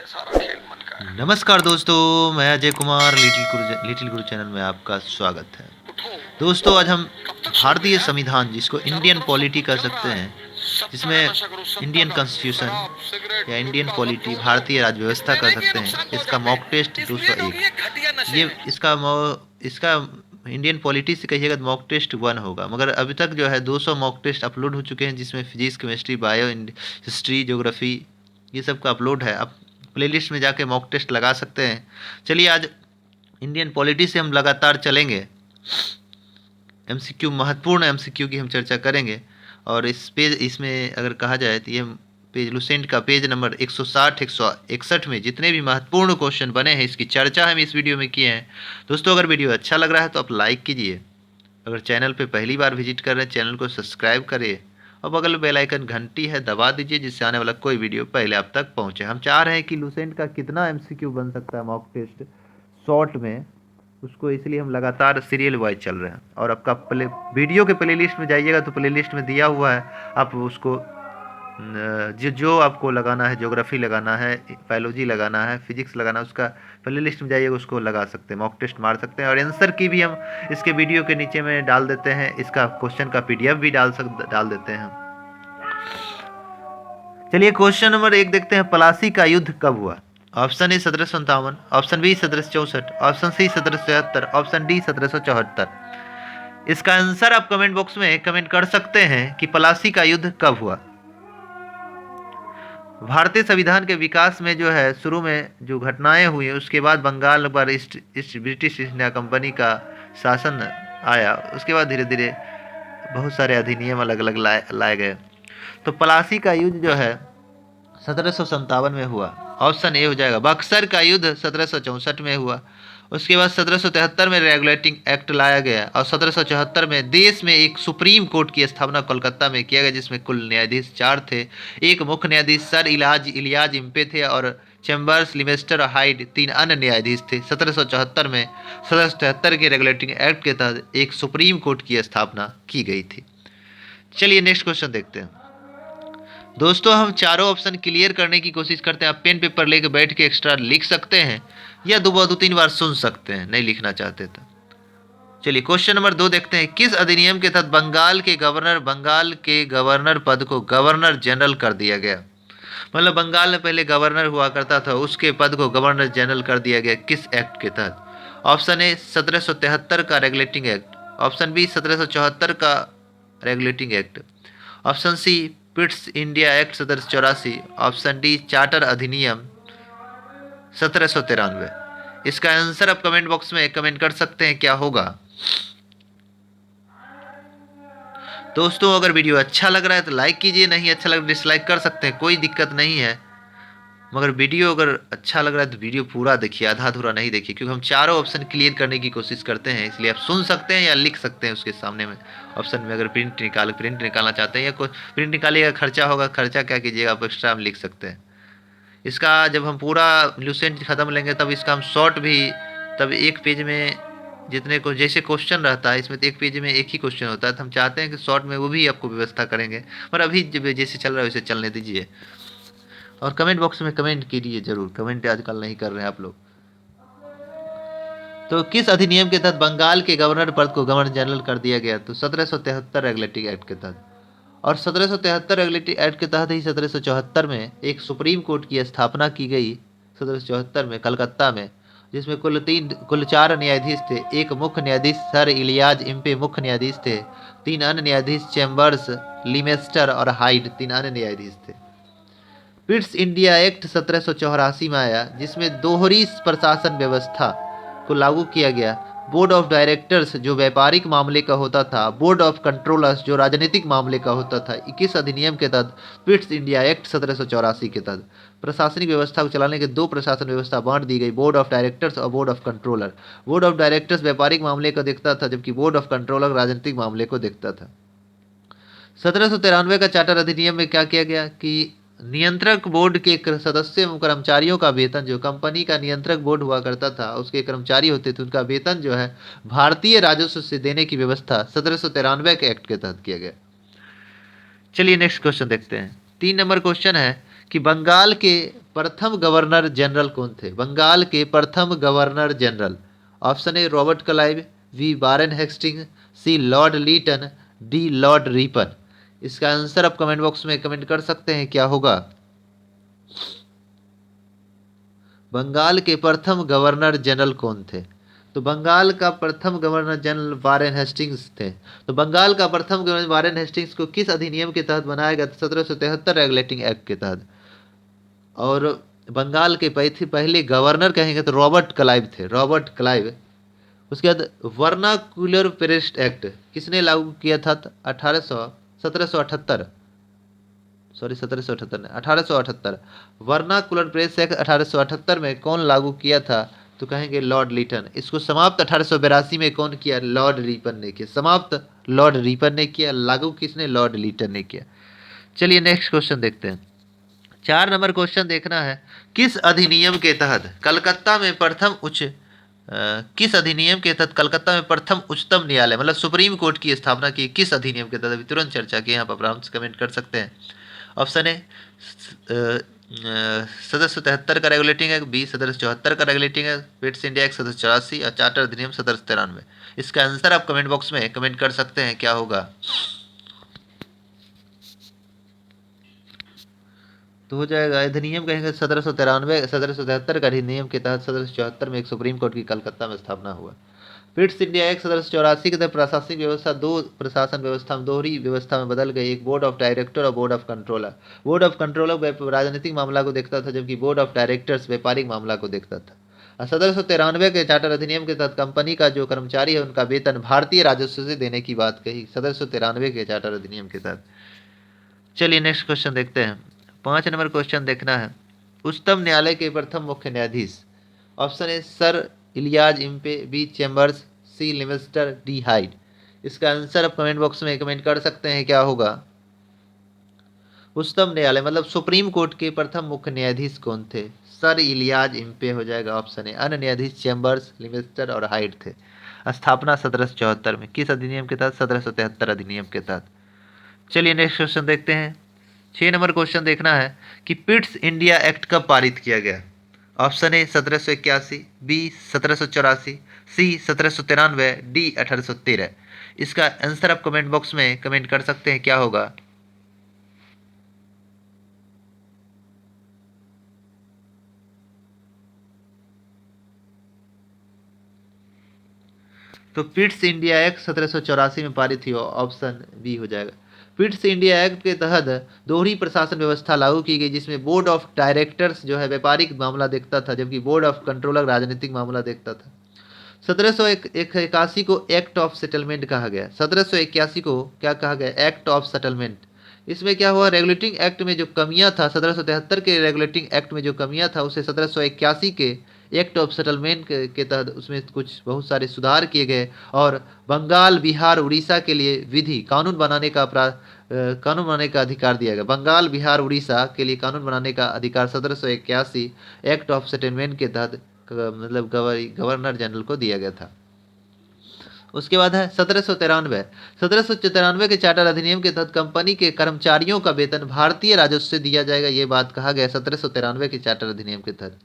सारा खेल मन का है। नमस्कार दोस्तों, मैं अजय कुमार लिटिल गुरु चैनल में आपका स्वागत है। उठो, दोस्तों, आज हम कब तक सोओगे भारतीय यार? संविधान जिसको चारों इंडियन तरफ सब पॉलिटी कुछ कह जल सकते रहा है। हैं, सत्ता का जिसमें नशा करो, सत्ता इंडियन का। कॉन्स्टिट्यूशन शराब, सिगरेट, या इंडियन गुटखा, मत पॉलिटी घुसो। भारतीय राज्यव्यवस्था इसमें कह नहीं, ये सकते हैं, नुकसान इसका पहुंचाते मॉक हैं। टेस्ट इसलिए 201। क्योंकि ये घटिया नशे ये हैं। इसका इंडियन पॉलिटी से कहिएगा तो मॉक टेस्ट 1 होगा, मगर अभी तक जो है 200 मॉक टेस्ट अपलोड हो चुके हैं, जिसमें physics, chemistry, bio, history, geography, ये सब का अपलोड है। आप प्लेलिस्ट में जाके मॉक टेस्ट लगा सकते हैं। चलिए, आज इंडियन पॉलिटी से हम लगातार चलेंगे। एमसीक्यू, महत्वपूर्ण एमसीक्यू की हम चर्चा करेंगे। और इसमें अगर कहा जाए तो ये पेज लुसेंट का पेज नंबर 160 161 में जितने भी महत्वपूर्ण क्वेश्चन बने हैं, इसकी चर्चा हम इस वीडियो में किए हैं। दोस्तों, अगर वीडियो अच्छा लग रहा है तो आप लाइक कीजिए। अगर चैनल पे पहली बार विजिट कर रहे हैं, चैनल को सब्सक्राइब करिए और बगल में बेल आइकन घंटी है दबा दीजिए, जिससे आने वाला कोई वीडियो पहले आप तक पहुंचे। हम चाह रहे हैं कि लुसेंट का कितना एमसीक्यू बन सकता है मॉक टेस्ट शॉर्ट में, उसको इसलिए हम लगातार सीरियल वाइज चल रहे हैं। और आपका वीडियो के प्लेलिस्ट में जाइएगा तो प्लेलिस्ट में दिया हुआ है, आप उसको जो जो आपको लगाना है, ज्योग्राफी लगाना है, बायोलॉजी लगाना है, फिजिक्स लगाना है, उसका प्लेलिस्ट में जाइएगा, उसको लगा सकते हैं, मॉक टेस्ट मार सकते हैं। और आंसर की भी हम इसके वीडियो के नीचे में डाल देते हैं, इसका क्वेश्चन का पीडीएफ भी डाल देते हैं। चलिए, क्वेश्चन नंबर 1 देखते हैं। प्लासी का युद्ध कब हुआ? Option A 1757, option B 1764, option C 1773, option D 1774। इसका आंसर आप कमेंट बॉक्स में कमेंट कर सकते हैं कि प्लासी का युद्ध कब हुआ। भारतीय संविधान के विकास में जो है, शुरू में जो घटनाएं हुई, उसके बाद बंगाल पर east British east India company का शासन आया। उसके बाद धीरे धीरे बहुत सारे अधिनियम अलग अलग लाए गए। तो प्लासी का युद्ध जो है 1757 में हुआ। ऑप्शन ए हो जाएगा। बक्सर का युद्ध 1764 में हुआ। उसके बाद 1773 में रेगुलेटिंग एक्ट लाया गया और 1774 में देश में एक सुप्रीम कोर्ट की स्थापना कोलकाता में किया गया, जिसमें कुल न्यायाधीश 4 थे। एक मुख्य न्यायाधीश सर इलियाज इम्पे थे और चैम्बर्स, लिमेस्टर और हाइड 3 अन्य न्यायाधीश थे। 1774 में 1773 के रेगुलेटिंग एक्ट के तहत एक सुप्रीम कोर्ट की स्थापना की गई थी। चलिए, नेक्स्ट क्वेश्चन देखते हैं। दोस्तों, हम चारों ऑप्शन क्लियर करने की कोशिश करते हैं। आप पेन पेपर लेके बैठ के एक्स्ट्रा लिख सकते हैं या दो तीन बार सुन सकते हैं, नहीं लिखना चाहते तो। चलिए, क्वेश्चन नंबर 2 देखते हैं। किस अधिनियम के तहत बंगाल के गवर्नर पद को गवर्नर जनरल कर दिया गया? मतलब बंगाल में पहले गवर्नर हुआ करता था, उसके पद को गवर्नर जनरल कर दिया गया किस एक्ट के तहत? ऑप्शन ए 1773 का रेगुलेटिंग एक्ट, ऑप्शन बी 1774 का regulating act, option C Pitt's India act 1784, option D charter अधिनियम 1793। इसका आंसर आप कमेंट बॉक्स में कमेंट कर सकते हैं, क्या होगा। दोस्तों, अगर वीडियो अच्छा लग रहा है तो लाइक कीजिए, नहीं अच्छा लग डिसलाइक कर सकते हैं, कोई दिक्कत नहीं है। मगर वीडियो अगर अच्छा लग रहा है तो वीडियो पूरा देखिए, आधा अधूरा नहीं देखिए, क्योंकि हम चारों ऑप्शन क्लियर करने की कोशिश करते हैं। इसलिए आप सुन सकते हैं या लिख सकते हैं उसके सामने में ऑप्शन में। अगर प्रिंट निकालना चाहते हैं या कोई प्रिंट निकालिएगा, खर्चा होगा, खर्चा क्या कीजिएगा, आप एक्स्ट्रा हम लिख सकते हैं। इसका जब हम पूरा लुसेंट खत्म लेंगे तब इसका हम शॉर्ट भी, तब एक पेज में जितने को जैसे क्वेश्चन रहता है, इसमें तो एक पेज में एक ही क्वेश्चन होता है, तो हम चाहते हैं कि शॉर्ट में वो भी आपको व्यवस्था करेंगे। पर अभी जब जैसे चल रहा है वैसे चलने दीजिए। और कमेंट बॉक्स में कमेंट कीजिए जरूर, कमेंट आजकल नहीं कर रहे हैं आप लोग। तो किस अधिनियम के तहत बंगाल के गवर्नर पद को गवर्नर जनरल कर दिया गया? तो 1773 रेगुलेटिंग एक्ट के तहत। और 1773 रेगुलेटिंग एक्ट के तहत ही 1774 में एक सुप्रीम कोर्ट की स्थापना की गई, 1774 में कलकत्ता में, जिसमें कुल 4 न्यायाधीश थे। एक मुख्य न्यायाधीश सर इलियाज इम्पे मुख्य न्यायाधीश थे। 3 अन्य न्यायाधीश चैम्बर्स, लिमेस्टर और हाइड 3 अन्य न्यायाधीश थे। पिट्स इंडिया एक्ट 1784 में आया, जिसमें दोहरी प्रशासन व्यवस्था को लागू किया गया। बोर्ड ऑफ डायरेक्टर्स जो व्यापारिक मामले का होता था, बोर्ड ऑफ कंट्रोलर्स जो राजनीतिक मामले का होता था। 21 अधिनियम के तहत पिट्स इंडिया एक्ट 1784 के तहत प्रशासनिक व्यवस्था को चलाने के 2 प्रशासन व्यवस्था बांट दी गई, बोर्ड ऑफ डायरेक्टर्स और board of controller. Board of directors व्यापारिक मामले को देखता था, जबकि बोर्ड ऑफ कंट्रोलर राजनीतिक मामले को देखता था। 1793 का चार्टर अधिनियम में क्या किया गया कि नियंत्रक बोर्ड के सदस्य एवं कर्मचारियों का वेतन, जो कंपनी का नियंत्रक बोर्ड हुआ करता था उसके कर्मचारी होते थे, उनका वेतन जो है भारतीय राजस्व से देने की व्यवस्था 1793 के एक्ट के तहत किया गया। चलिए, नेक्स्ट क्वेश्चन देखते हैं। 3 नंबर क्वेश्चन है कि बंगाल के प्रथम गवर्नर जनरल कौन थे? बंगाल के प्रथम governor general. Option A Robert Clive, B Warren Hasting, C Lord Lytton, D Lord Ripon. इसका आंसर आप कमेंट बॉक्स में कमेंट कर सकते हैं, क्या होगा? बंगाल के प्रथम गवर्नर जनरल कौन थे? तो बंगाल का प्रथम गवर्नर जनरल वारेन हेस्टिंग्स थे। तो बंगाल का प्रथम गवर्नर वारेन हेस्टिंग्स को किस अधिनियम के तहत बनाया गया था? 1773 रेगुलेटिंग एक्ट के तहत। और बंगाल के पहले गवर्नर कहेंगे तो रॉबर्ट क्लाइव थे, रॉबर्ट क्लाइव। उसके बाद वर्नाकुलर प्रेस्ट एक्ट किसने लागू किया था? 1778, सॉरी 1778 नहीं, 1878। वर्नाकुलर प्रेस एक्ट 1878 में कौन लागू किया था? तो कहेंगे लॉर्ड लीटन। इसको समाप्त 1882 में कौन किया? लॉर्ड रिपन ने किया। समाप्त लॉर्ड रिपन ने किया, लागू किसने? लॉर्ड लीटन ने किया। चलिए नेक्स्ट क्वेश्चन देखते हैं। 4 नंबर क्वेश्चन देखना है। किस अधिनियम के तहत कलकत्ता में प्रथम किस अधिनियम के तहत कलकत्ता में प्रथम उच्चतम न्यायालय मतलब सुप्रीम कोर्ट की स्थापना की? किस अधिनियम के तहत? अभी तुरंत चर्चा की, यहाँ पर आराम से कमेंट कर सकते हैं। ऑप्शन ए 1773 का रेगुलेटिंग एक्ट, बी 1774 का रेगुलेटिंग एक्ट, पिट्स इंडिया एक्ट 1784 और चार्टर अधिनियम 1793। इसका आंसर आप कमेंट बॉक्स में कमेंट कर सकते हैं, क्या होगा? तो हो जाएगा अधिनियम कहेंगे 1773 का अधिनियम के तहत 1774 में एक सुप्रीम कोर्ट की कलकत्ता में स्थापना हुआ। पिट्स इंडिया एक्ट 1784 के तहत प्रशासनिक व्यवस्था दो प्रशासन व्यवस्था में दोहरी व्यवस्था में बदल गई, एक बोर्ड ऑफ डायरेक्टर और board of controller. Board of controller राजनीतिक मामला को देखता था, जबकि बोर्ड ऑफ डायरेक्टर्स व्यापारिक मामला को देखता था। और 1793 के चार्टर अधिनियम के तहत कंपनी का जो कर्मचारी है उनका वेतन भारतीय राजस्व से देने की बात कही 1793 के चार्टर अधिनियम के तहत। चलिए नेक्स्ट क्वेश्चन देखते हैं। 5 नंबर क्वेश्चन देखना है। उच्चतम न्यायालय के प्रथम मुख्य न्यायाधीश। Option A sir Elijah Impey, B Chambers, C Livingston, D Hyde. इसका आंसर आप कमेंट बॉक्स में कमेंट कर सकते हैं, क्या होगा? उच्चतम न्यायालय मतलब सुप्रीम कोर्ट के प्रथम मुख्य न्यायाधीश कौन थे? सर इलियाज इम्पे हो जाएगा ऑप्शन ए। अन्य न्यायाधीश चैम्बर्स, लिविंगस्टन और हाइड थे। स्थापना 1774 में। किस अधिनियम के तहत? 1773 अधिनियम के तहत। चलिए नेक्स्ट क्वेश्चन देखते हैं। 6 नंबर क्वेश्चन देखना है कि पिट्स इंडिया एक्ट कब पारित किया गया? Option A 1781, B 1784, C 1793, D 1813। इसका आंसर आप कमेंट बॉक्स में कमेंट कर सकते हैं, क्या होगा? तो पिट्स इंडिया एक्ट 1784 में पारित हुआ, ऑप्शन बी हो जाएगा। पिट्स इंडिया एक्ट के तहत दोहरी प्रशासन व्यवस्था लागू की गई, जिसमें बोर्ड ऑफ डायरेक्टर्स जो है व्यापारिक मामला देखता था, जबकि बोर्ड ऑफ कंट्रोलर राजनीतिक मामला देखता था। 1781 को एक्ट ऑफ सेटलमेंट कहा गया। 1781 को क्या कहा गया? Act of settlement. इसमें क्या हुआ? रेगुलेटिंग एक्ट में जो कमियां था, 1773 के रेगुलेटिंग एक्ट में जो कमियां था, उसे 1781 के एक्ट ऑफ सेटलमेंट के तहत उसमें कुछ बहुत सारे सुधार किए गए और बंगाल, बिहार, उड़ीसा के लिए विधि कानून बनाने का अधिकार दिया गया। बंगाल, बिहार, उड़ीसा के लिए कानून बनाने का अधिकार 1781 एक्ट ऑफ सेटलमेंट के तहत मतलब गवर्नर जनरल को दिया गया था। उसके बाद है 1793। 1793 के चार्टर अधिनियम के तहत कंपनी के कर्मचारियों का वेतन भारतीय राजस्व से दिया जाएगा, ये बात कहा गया 1793 के चार्टर अधिनियम के तहत।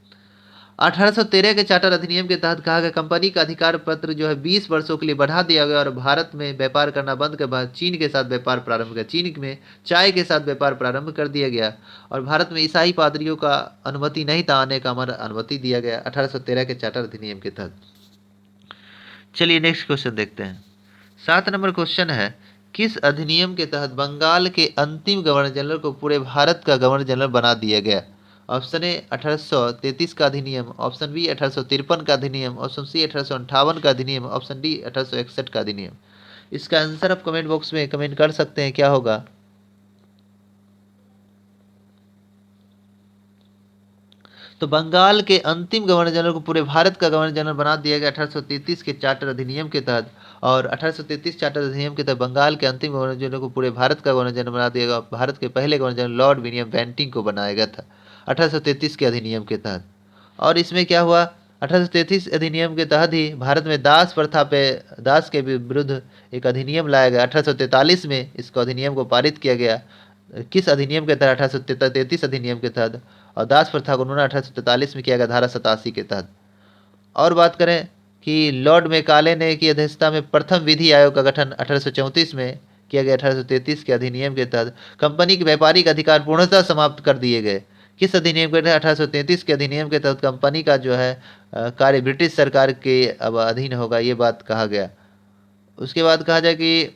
1813 के चार्टर अधिनियम के तहत कहा गया कंपनी का अधिकार पत्र जो है 20 वर्षों के लिए बढ़ा दिया गया और भारत में व्यापार करना बंद के बाद चीन के साथ व्यापार प्रारंभ किया। चीन में चाय के साथ व्यापार प्रारंभ कर दिया गया और भारत में ईसाई पादरियों का अनुमति नहीं था आने का, हमारा अनुमति दिया गया 1813 के चार्टर अधिनियम के तहत। चलिए नेक्स्ट क्वेश्चन देखते हैं। 7 नंबर क्वेश्चन है, किस अधिनियम के तहत बंगाल के अंतिम गवर्नर जनरल को पूरे भारत का गवर्नर जनरल बना दिया गया? ऑप्शन ए 1833 का अधिनियम, ऑप्शन बी 1853 का अधिनियम, ऑप्शन सी 1858 का अधिनियम, ऑप्शन डी 1861 का अधिनियम। इसका आंसर आप कमेंट बॉक्स में कमेंट कर सकते हैं, क्या होगा? तो बंगाल के अंतिम गवर्नर जनरल को पूरे भारत का गवर्नर जनरल बना दिया गया 1833 के चार्टर अधिनियम के तहत। और 1833 चार्टर अधिनियम के तहत बंगाल के अंतिम गवर्नर जनरल को पूरे भारत का गवर्नर जनरल बना दिया गया। भारत के पहले governor general Lord William Bentinck को बनाया गया था 1833 के अधिनियम के तहत। और इसमें क्या हुआ? 1833 अधिनियम के तहत ही भारत में दास प्रथा पे दास के विरुद्ध एक अधिनियम लाया गया। 1843 में इसको अधिनियम को पारित किया गया किस अधिनियम के तहत 1833 अधिनियम के तहत, और दास प्रथा का उन्मूलन 1843 में किया गया धारा 87 के तहत। और बात करें कि लॉर्ड मेकाले ने की अध्यक्षता में प्रथम विधि आयोग का गठन 1834 में किया गया 1833 के अधिनियम के तहत। कंपनी के व्यापारिक अधिकार पूर्णतः समाप्त कर दिए गए। किस अधिनियम के तहत? 1833 के अधिनियम के तहत कंपनी का जो है कार्य ब्रिटिश सरकार के अब अधीन होगा, ये बात कहा गया। उसके बाद कहा जाए कि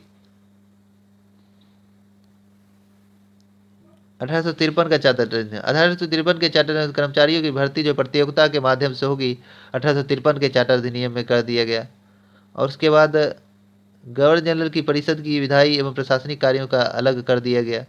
1853 का चार्टर, 1853 के चार्टर कर्मचारियों की भर्ती जो प्रतियोगिता के माध्यम से होगी 1853 के चार्टर अधिनियम में कर दिया गया। और उसके बाद गवर्नर जनरल की परिषद की विधायी एवं प्रशासनिक कार्यों का अलग कर दिया गया।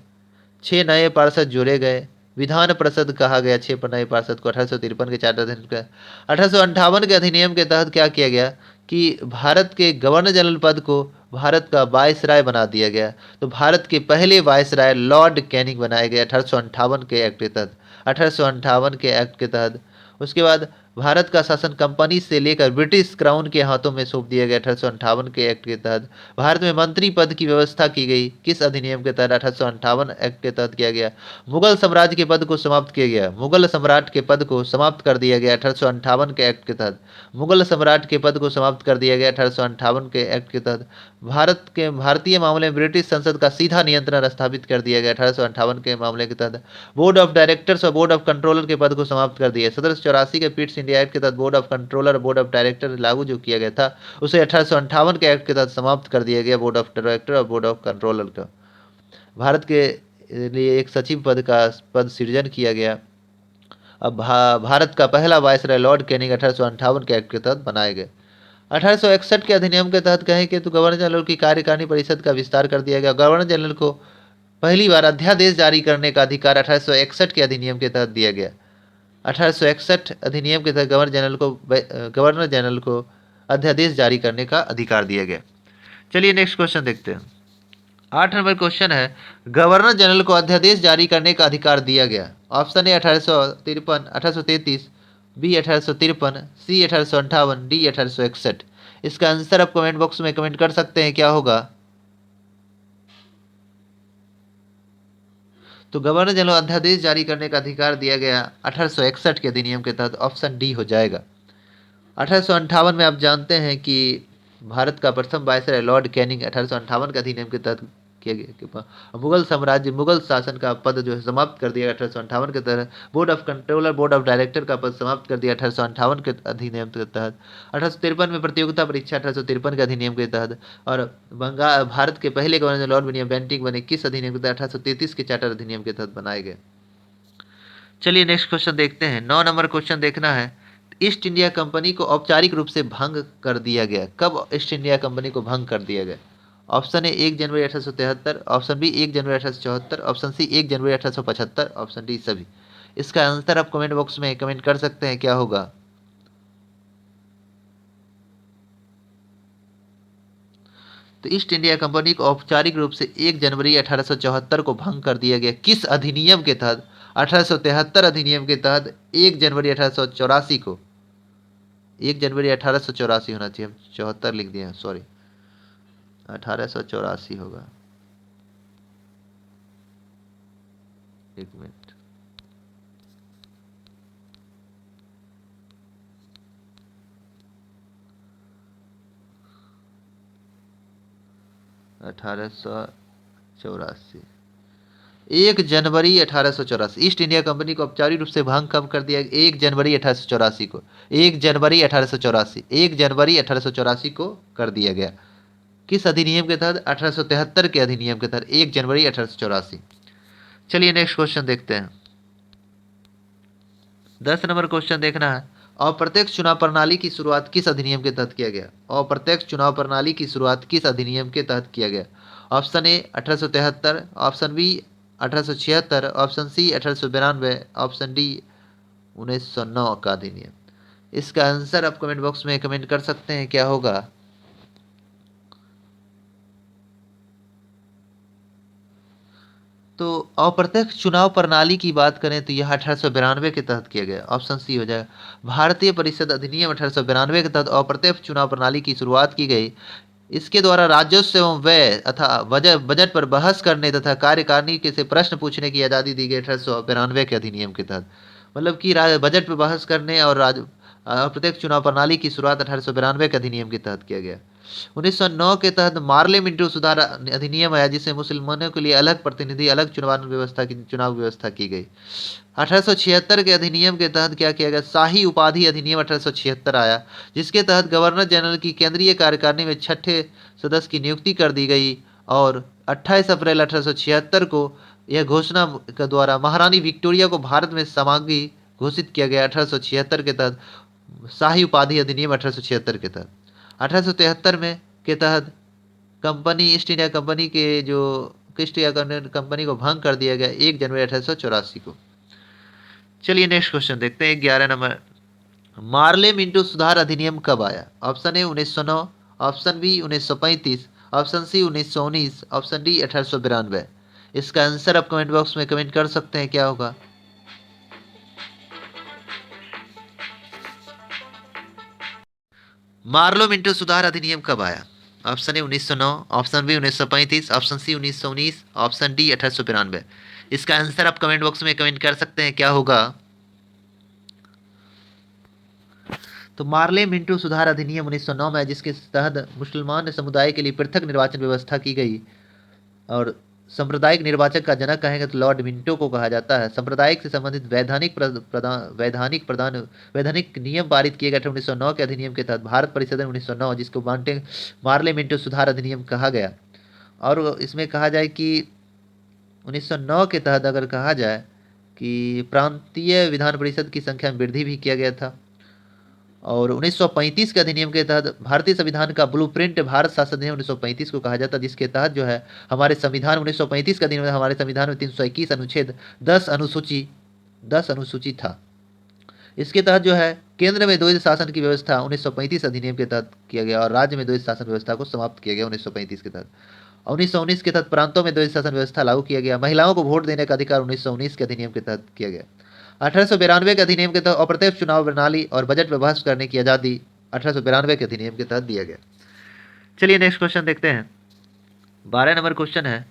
6 नए पार्षद जोड़े गए। विधान परिषद कहा गया 6 नए पार्षद को 1853 के चार्टर अधिनियम का। 1858 के अधिनियम के तहत क्या किया गया कि भारत के गवर्नर जनरल पद को भारत का वायसराय बना दिया गया। तो भारत के पहले वायसराय लॉर्ड कैनिंग बनाए गए 1858 के एक्ट के तहत, 1858 के एक्ट के तहत। उसके बाद भारत का शासन कंपनी से लेकर ब्रिटिश क्राउन के हाथों में सौंप दिया गया 1858 के एक्ट के तहत। भारत में मंत्री पद की व्यवस्था की गई किस अधिनियम के तहत? 1858 एक्ट के तहत किया गया। मुगल साम्राज्य के पद को समाप्त किया गया, मुगल सम्राट के पद को समाप्त कर दिया गया 1858 के एक्ट के तहत। मुगल सम्राट के पद को समाप्त कर दिया गया 1858 के एक्ट के तहत। भारतीय मामले में ब्रिटिश संसद का सीधा नियंत्रण स्थापित कर दिया गया 1858 के मामले के तहत। बोर्ड ऑफ डायरेक्टर्स और बोर्ड ऑफ कंट्रोलर के पद को समाप्त कर दिया। 1784 के पीट्स इंडिया एक्ट के तहत board of controller, board of director लागू जो किया गया था, उसे 1858 के एक्ट के तहत समाप्त कर दिया गया, बोर्ड ऑफ डायरेक्टर और बोर्ड ऑफ कंट्रोलर का। भारत के लिए एक सचिव पद सृजन किया गया। अब भारत का पहला वायसराय लॉर्ड कैनिंग 1858 के एक्ट के तहत बनाए गए। 1861 के अधिनियम के तहत कहें कि तो गवर्नर जनरल की कार्यकारिणी परिषद का विस्तार कर दिया गया। गवर्नर जनरल को पहली बार अध्यादेश जारी करने का अधिकार 1861 के अधिनियम के तहत दिया गया। 1861 अधिनियम के तहत गवर्नर जनरल को अध्यादेश जारी करने का अधिकार दिया गया। चलिए नेक्स्ट क्वेश्चन देखते हैं। 8 नंबर क्वेश्चन है, गवर्नर जनरल को अध्यादेश जारी करने का अधिकार दिया गया। Option A 1833, B 1853, C 1858, D 1861। इसका आंसर आप कमेंट बॉक्स में कमेंट कर सकते हैं, क्या होगा? तो गवर्नर जनरल अध्यादेश जारी करने का अधिकार दिया गया 1861 के अधिनियम के तहत, ऑप्शन डी हो जाएगा। 1858 में आप जानते हैं कि भारत का प्रथम वायसराय लॉर्ड कैनिंग 1858 के अधिनियम के तहत किया गया। मुगल शासन का पद जो है समाप्त कर दिया 1858 के तहत। Board of controller, board of director का पद समाप्त कर दिया 1858 के अधिनियम के तहत। 1853 में प्रतियोगिता परीक्षा 1853 के अधिनियम के तहत। और भारत के पहले गवर्नर लॉर्ड विलियम बेंटिंग बने किस अधिनियम के तहत? 1833 के चार्टर अधिनियम के तहत बनाए गए। चलिए नेक्स्ट क्वेश्चन देखते हैं। 9 नंबर क्वेश्चन देखना है। ईस्ट इंडिया कंपनी को औपचारिक रूप से भंग कर दिया गया। कब ईस्ट इंडिया कंपनी को भंग कर दिया गया? ऑप्शन ए 1 जनवरी 1873, ऑप्शन बी 1 जनवरी 1874, ऑप्शन सी 1 जनवरी 1875, ऑप्शन डी सभी। इसका आंसर आप कमेंट बॉक्स में कमेंट कर सकते हैं, क्या होगा? तो ईस्ट इंडिया कंपनी को औपचारिक रूप से 1 जनवरी 1874 को भंग कर दिया गया। किस अधिनियम के तहत? 1873 अधिनियम के तहत 1 जनवरी 1884 को, 1 जनवरी 1884 होना चाहिए, हम 74 लिख दिए हैं, सॉरी, 1884 होगा। एक मिनट, अठारह सौ चौरासी 1 जनवरी 1884 ईस्ट इंडिया कंपनी को औपचारिक रूप से भंग कब कर दिया? 1 जनवरी 1884 को, 1 जनवरी 1884, 1 जनवरी 1884 को कर दिया गया। किस अधिनियम के तहत? 1873 के अधिनियम के तहत, 1 जनवरी 1884। चलिए नेक्स्ट क्वेश्चन देखते हैं। 10 नंबर क्वेश्चन देखना है। अप्रत्यक्ष चुनाव प्रणाली की शुरुआत किस अधिनियम के तहत किया गया? अप्रत्यक्ष चुनाव प्रणाली की शुरुआत किस अधिनियम के तहत किया गया? Option A 1873, option B 1876, option C 1892, option D 1909 का अधिनियम। इसका आंसर आप कमेंट बॉक्स में कमेंट कर सकते हैं, क्या होगा? तो अप्रत्यक्ष चुनाव प्रणाली की बात करें तो यह 1892 के तहत किया गया, ऑप्शन सी हो जाएगा। भारतीय परिषद अधिनियम 1892 के तहत अप्रत्यक्ष चुनाव प्रणाली की शुरुआत की गई। इसके द्वारा राजस्व एवं व्यय तथा बजट पर बहस करने तथा कार्यकारिणी के से प्रश्न पूछने की आज़ादी दी गई 1892 के अधिनियम के तहत। मतलब कि बजट पर बहस करने और अप्रत्यक्ष चुनाव प्रणाली की शुरुआत 1892 के अधिनियम के तहत किया गया। 1909 के तहत मार्ले मिंटो सुधार अधिनियम आया, जिससे मुसलमानों के लिए अलग प्रतिनिधि, अलग चुनाव व्यवस्था की गई। 1876 के अधिनियम के तहत क्या किया गया? शाही उपाधि अधिनियम 1876 आया, जिसके तहत गवर्नर जनरल की केंद्रीय कार्यकारिणी में छठे सदस्य की नियुक्ति कर दी गई। और 28 अप्रैल 1876 को यह घोषणा के द्वारा महारानी विक्टोरिया को भारत में समांगी घोषित किया गया। 1876 के तहत शाही उपाधि अधिनियम 1876 के तहत। 1873 में के तहत कंपनी ईस्ट इंडिया कंपनी के जो ईस्ट इंडिया कंपनी को भंग कर दिया गया 1 जनवरी 1884 को। चलिए नेक्स्ट क्वेश्चन देखते हैं। 11 नंबर, मार्ले मिंटो सुधार अधिनियम कब आया? Option A 1909, option B 1935, option C 1919, option D 1892। इसका आंसर आप कमेंट बॉक्स में कमेंट कर सकते हैं, क्या होगा? मार्लो मिंटो सुधार अधिनियम कब आया? Option A 1909, option B 1935, option C 1919, option D 1892। इसका आंसर आप कमेंट बॉक्स में कमेंट कर सकते हैं, क्या होगा? तो मार्ले मिंटो सुधार अधिनियम 1909 में, जिसके तहत मुसलमान समुदाय के लिए पृथक निर्वाचन व्यवस्था की गई। और सांप्रदायिक निर्वाचक का जनक कहेंगे तो लॉर्ड मिंटो को कहा जाता है। सांप्रदायिक से संबंधित वैधानिक नियम पारित किए गए थे 1909 के अधिनियम के तहत भारत परिषद 1909, जिसको मार्ले मिंटो सुधार अधिनियम कहा गया। और इसमें कहा जाए कि 1909 के तहत अगर कहा जाए कि प्रांतीय विधान परिषद की संख्या में वृद्धि भी किया गया था। और 1935 के अधिनियम के तहत भारतीय संविधान का ब्लूप्रिंट भारत शासन अधिनियम 1935 को कहा जाता है, जिसके तहत जो है हमारे संविधान 1935 का अधिनियम हमारे संविधान में 321 अनुच्छेद 10 अनुसूची था। इसके तहत जो है केंद्र में द्वैध शासन की व्यवस्था 1935 अधिनियम के तहत किया गया और राज्य में द्वैध शासन व्यवस्था को समाप्त किया गया 1935 के तहत। 1919 के तहत प्रांतों में द्वैध शासन व्यवस्था लागू किया गया। महिलाओं को वोट देने का अधिकार 1919 के अधिनियम के तहत किया गया। 1892 के अधिनियम के तहत अप्रत्यक्ष चुनाव प्रणाली और बजट में बहस करने की आज़ादी 1892 के अधिनियम के तहत दिया गया। चलिए नेक्स्ट क्वेश्चन देखते हैं। 12 नंबर क्वेश्चन है,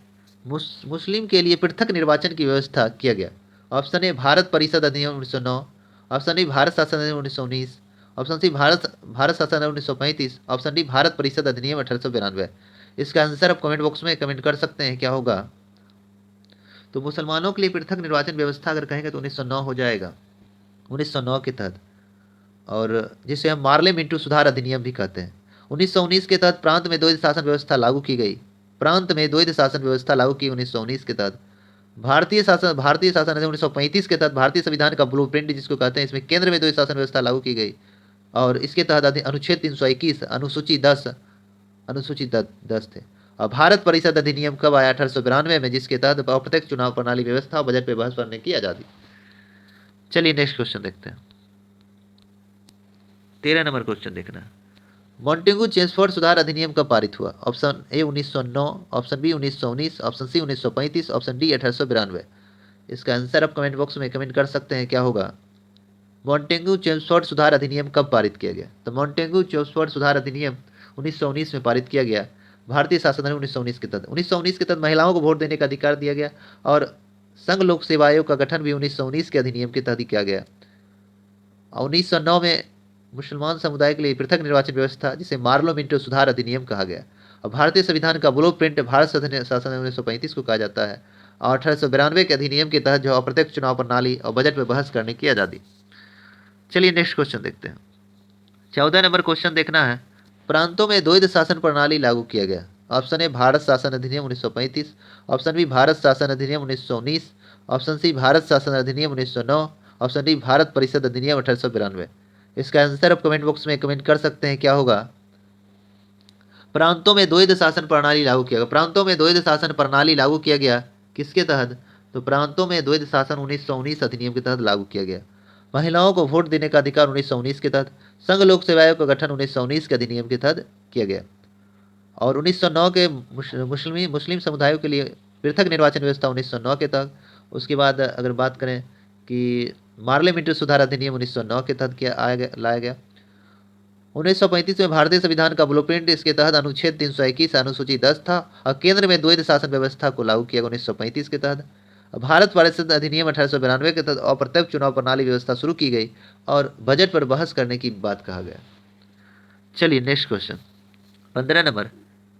मुस्लिम के लिए पृथक निर्वाचन की व्यवस्था किया गया। ऑप्शन ए भारत परिषद अधिनियम 1909, ऑप्शन डी भारत शासन अधिनियम 1919, ऑप्शन सी भारत शासन अधिनियम 1935, ऑप्शन डी भारत परिषद अधिनियम 1892। इसका आंसर आप कमेंट बॉक्स में कमेंट कर सकते हैं, क्या होगा? तो मुसलमानों के लिए पृथक निर्वाचन व्यवस्था अगर कहेंगे तो 1909 हो जाएगा, 1909 के तहत, और जिसे हम मार्ले मिंटो सुधार अधिनियम भी कहते हैं। 1919 के तहत प्रांत में द्वैध शासन व्यवस्था लागू की गई। प्रांत में द्वैध शासन व्यवस्था लागू की 1919 के तहत। भारतीय शासन अधिनियम 1935 के तहत भारतीय संविधान का ब्लूप्रिंट जिसको कहते हैं, इसमें केंद्र में द्वैध शासन व्यवस्था लागू की गई। और इसके तहत अनुच्छेद 321 अनुसूची 10 थे। और भारत परिषद अधिनियम कब आया? 1892 में, जिसके तहत अप्रत्यक्ष चुनाव प्रणाली व्यवस्था और बजट पे बहस करने की आज़ादी। चलिए नेक्स्ट क्वेश्चन देखते हैं। 13 नंबर क्वेश्चन देखना है, मॉन्टेगू चेम्सफोर्ड सुधार अधिनियम कब पारित हुआ? Option A 1909, option B 1919, option C 1935, option D 1892। इसका आंसर आप कमेंट बॉक्स में कमेंट कर सकते हैं, क्या होगा? मॉन्टेगू चेम्सफोर्ड सुधार अधिनियम कब पारित किया गया? तो मॉन्टेगू चेम्सफोर्ड सुधार अधिनियम 1919 में पारित किया गया। भारतीय शासन अधिनियम 1919 के तहत। 1919 के तहत महिलाओं को वोट देने का अधिकार दिया गया और संघ लोक सेवा आयोग का गठन भी 1919 के अधिनियम के तहत किया गया। 1909 में मुसलमान समुदाय के लिए पृथक निर्वाचन व्यवस्था, जिसे मार्लो मिंटो सुधार अधिनियम कहा गया। और भारतीय संविधान का ब्लूप्रिंट भारत शासन 1935 को कहा जाता है। और 1892 के अधिनियम के तहत जो अप्रत्यक्ष चुनाव प्रणाली और बजट में बहस करने की आज़ादी। चलिए नेक्स्ट क्वेश्चन देखते हैं। 14 नंबर क्वेश्चन देखना है, प्रांतों में द्वैध शासन प्रणाली लागू किया गया। ऑप्शन ए भारत शासन अधिनियम 1935, ऑप्शन बी भारत शासन अधिनियम 1919, ऑप्शन सी भारत शासन अधिनियम 1909, ऑप्शन डी भारत परिषद अधिनियम 1892। इसका आंसर आप कमेंट बॉक्स में कमेंट कर सकते हैं, क्या होगा? प्रांतों में द्वैध शासन प्रणाली लागू किया गया। प्रांतों में द्वैध शासन प्रणाली लागू किया गया किसके तहत? तो प्रांतों में द्वैध शासन 1919 अधिनियम के तहत लागू किया गया। महिलाओं को वोट देने का अधिकार 1919 के तहत। संघ लोक सेवा आयोग का गठन 1919 के अधिनियम के तहत किया गया। और 1909 के मुस्लिम समुदायों के लिए पृथक निर्वाचन व्यवस्था 1909 के तहत। उसके बाद अगर बात करें कि मार्ले मिंटो सुधार अधिनियम 1909 के तहत लाया गया। 1935 में भारतीय संविधान का ब्लूप्रिंट, इसके तहत अनुच्छेद 321 अनुसूची 10 था और केंद्र में द्वैध शासन व्यवस्था को लागू किया गया 1935 के तहत। भारत पारिषद अधिनियम 1892 के तहत अप्रत्यक्ष चुनाव प्रणाली व्यवस्था शुरू की गई और बजट पर बहस करने की बात कहा गया। चलिए नेक्स्ट क्वेश्चन 15 नंबर,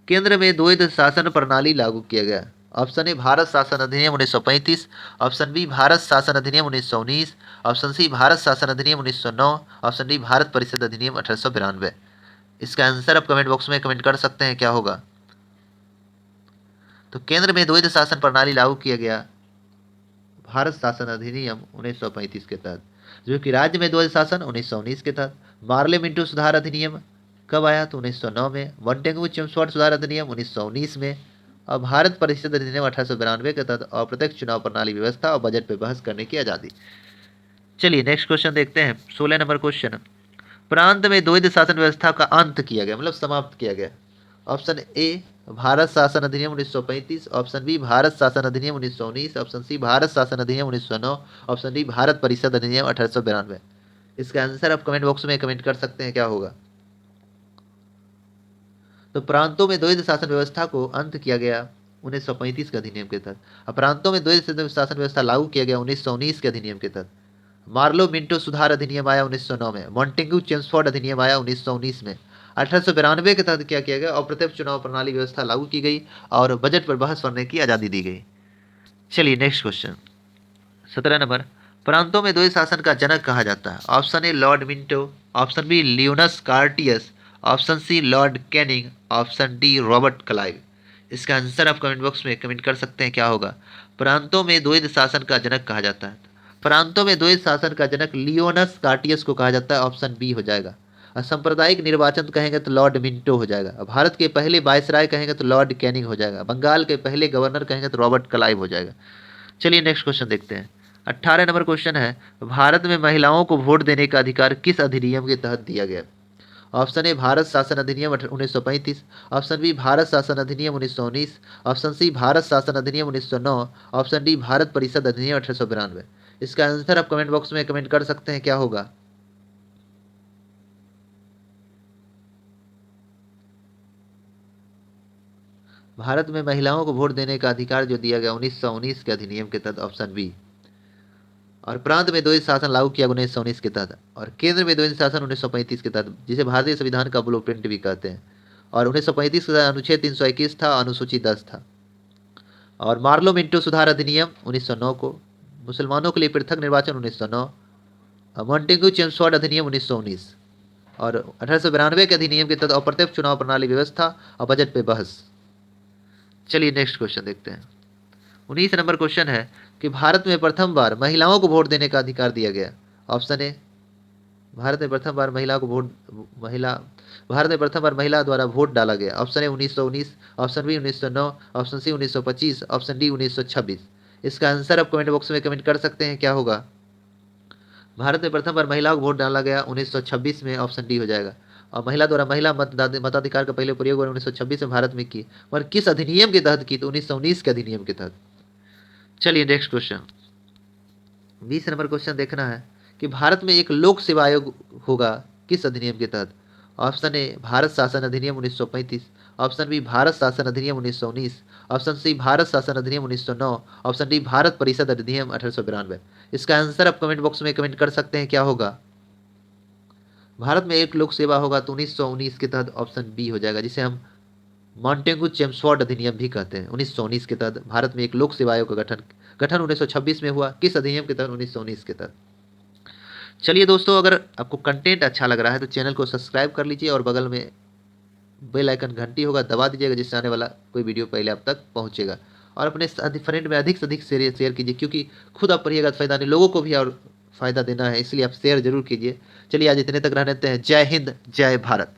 केंद्र में द्वैध शासन प्रणाली लागू किया गया। ऑप्शन ए भारत शासन अधिनियम 1935, ऑप्शन बी भारत शासन अधिनियम 1919, ऑप्शन सी भारत शासन अधिनियम 1909, ऑप्शन डी भारत परिषद अधिनियम 1892। इसका आंसर आप कमेंट बॉक्स में कमेंट कर सकते हैं, क्या होगा। तो केंद्र में द्वैध शासन प्रणाली लागू किया गया भारत शासन अधिनियम 1935 के तहत, जो कि राज्य में द्वैध शासन 1919 के तहत। मार्ले मिंटो सुधार अधिनियम कब आया, तो 1909 में। वनटेंगू चेम्सफोर्ड सुधार अधिनियम 1919 में। और भारत परिषद अधिनियम 1892 के तहत अप्रत्यक्ष चुनाव प्रणाली व्यवस्था और बजट पर बहस करने की आज़ादी। चलिए नेक्स्ट क्वेश्चन देखते हैं 16 नंबर क्वेश्चन, प्रांत में द्वैध शासन व्यवस्था का अंत किया गया, मतलब समाप्त किया गया। ऑप्शन ए भारत शासन अधिनियम 1935, ऑप्शन बी भारत शासन अधिनियम 1919, ऑप्शन सी भारत शासन अधिनियम 1909, ऑप्शन डी भारत परिषद अधिनियम 1892। इसका आंसर आप कमेंट बॉक्स में कमेंट कर सकते हैं, क्या होगा। तो प्रांतों में द्वैध शासन व्यवस्था को अंत किया गया 1935 के अधिनियम के तहत। अब प्रांतों में द्वैध शासन व्यवस्था लागू किया गया 1919 के अधिनियम के तहत। मार्लो मिंटो सुधार अधिनियम आया 1909 में। मॉन्टेग्यू चेम्सफोर्ड अधिनियम आया 1919 में। 1892 के तहत क्या किया गया, अप्रत्यक्ष चुनाव प्रणाली व्यवस्था लागू की गई और बजट पर बहस करने की आज़ादी दी गई। चलिए नेक्स्ट क्वेश्चन 17 नंबर, प्रांतों में द्वैध शासन का जनक कहा जाता है। Option A Lord Minto, option B Lionel Curtis, option C Lord Canning, option D Robert Clive. इसका आंसर आप कमेंट बॉक्स में कमेंट कर सकते हैं, क्या होगा। प्रांतों में द्वैध शासन का जनक कहा जाता है, प्रांतों में द्वैध शासन का जनक लियोनस कार्टियस को कहा जाता है, ऑप्शन बी हो जाएगा। और सांप्रदायिक निर्वाचन कहेंगे तो लॉर्ड मिंटो हो जाएगा। भारत के पहले वायसराय कहेंगे तो लॉर्ड कैनिंग हो जाएगा। बंगाल के पहले गवर्नर कहेंगे तो रॉबर्ट क्लाइव हो जाएगा। चलिए नेक्स्ट क्वेश्चन देखते हैं 18 नंबर क्वेश्चन है, भारत में महिलाओं को वोट देने का अधिकार किस अधिनियम के तहत दिया गया। ऑप्शन ए भारत शासन अधिनियम 1935, ऑप्शन बी भारत शासन अधिनियम 1919, ऑप्शन सी भारत शासन अधिनियम 1909, ऑप्शन डी भारत परिषद अधिनियम 1892। इसका आंसर आप कमेंट बॉक्स में कमेंट कर सकते हैं, क्या होगा। भारत में महिलाओं को वोट देने का अधिकार जो दिया गया 1919 के अधिनियम के तहत, ऑप्शन बी। और प्रांत में द्वैध शासन लागू किया 1919 के तहत, और केंद्र में द्वैध शासन 1935 के तहत, जिसे भारतीय संविधान का ब्लूप्रिंट भी कहते हैं। और 1935 का अनुच्छेद 321 था, अनुसूची 10 था। और मार्लो मिंटो सुधार अधिनियम 1909 को, मुसलमानों के लिए पृथक निर्वाचन 1909, मॉन्टेग्यू चेम्सफोर्ड अधिनियम 1919 और 1892 के अधिनियम के तहत अप्रत्यक्ष चुनाव प्रणाली व्यवस्था और बजट पे बहस। चलिए नेक्स्ट क्वेश्चन देखते हैं 19 नंबर क्वेश्चन है कि भारत में प्रथम बार महिलाओं को वोट देने का अधिकार दिया गया। ऑप्शन ए भारत में प्रथम बार भारत में प्रथम बार महिला द्वारा वोट डाला गया। Option A 1919, option B 1909, option C 1925, option D 1926। इसका आंसर आप कमेंट बॉक्स में कमेंट कर सकते हैं, क्या होगा। भारत में प्रथम बार महिलाओं को वोट डाला गया 1926 में, ऑप्शन डी हो जाएगा। और महिला द्वारा महिला मताधिकार का पहले प्रयोग 1926 में भारत में की, और किस अधिनियम के तहत की, तो 1919 के अधिनियम के तहत। चलिए नेक्स्ट क्वेश्चन 20 नंबर क्वेश्चन देखना है कि भारत में एक लोक सेवा आयोग होगा किस अधिनियम के तहत। ऑप्शन ए भारत शासन अधिनियम 1935, ऑप्शन बी भारत शासन अधिनियम 1919, ऑप्शन सी भारत शासन अधिनियम 1909, ऑप्शन डी भारत परिषद अधिनियम 1892। इसका आंसर आप कमेंट बॉक्स में कमेंट कर सकते हैं, क्या होगा। भारत में एक लोक सेवा होगा तो 1919 के तहत ऑप्शन बी हो जाएगा, जिसे हम मॉन्टेग्यू चेम्सफोर्ड अधिनियम भी कहते हैं। 1919 के तहत भारत में एक लोक सेवा आयोग का गठन 1926 में हुआ, किस अधिनियम के तहत, 1919 के तहत। चलिए दोस्तों, अगर आपको कंटेंट अच्छा लग रहा है तो चैनल को सब्सक्राइब कर लीजिए और बगल में बेल आइकन घंटी होगा दबा दीजिएगा, जिससे आने वाला कोई वीडियो पहले आप तक पहुंचेगा। और अपने फ्रेंड में अधिक से अधिक शेयर कीजिए, क्योंकि खुद आप पढ़िएगा तो फायदा नहीं, लोगों को भी और फायदा देना है, इसलिए आप शेयर जरूर कीजिए। चलिए आज इतने तक रहने देते हैं। जय हिंद, जय भारत।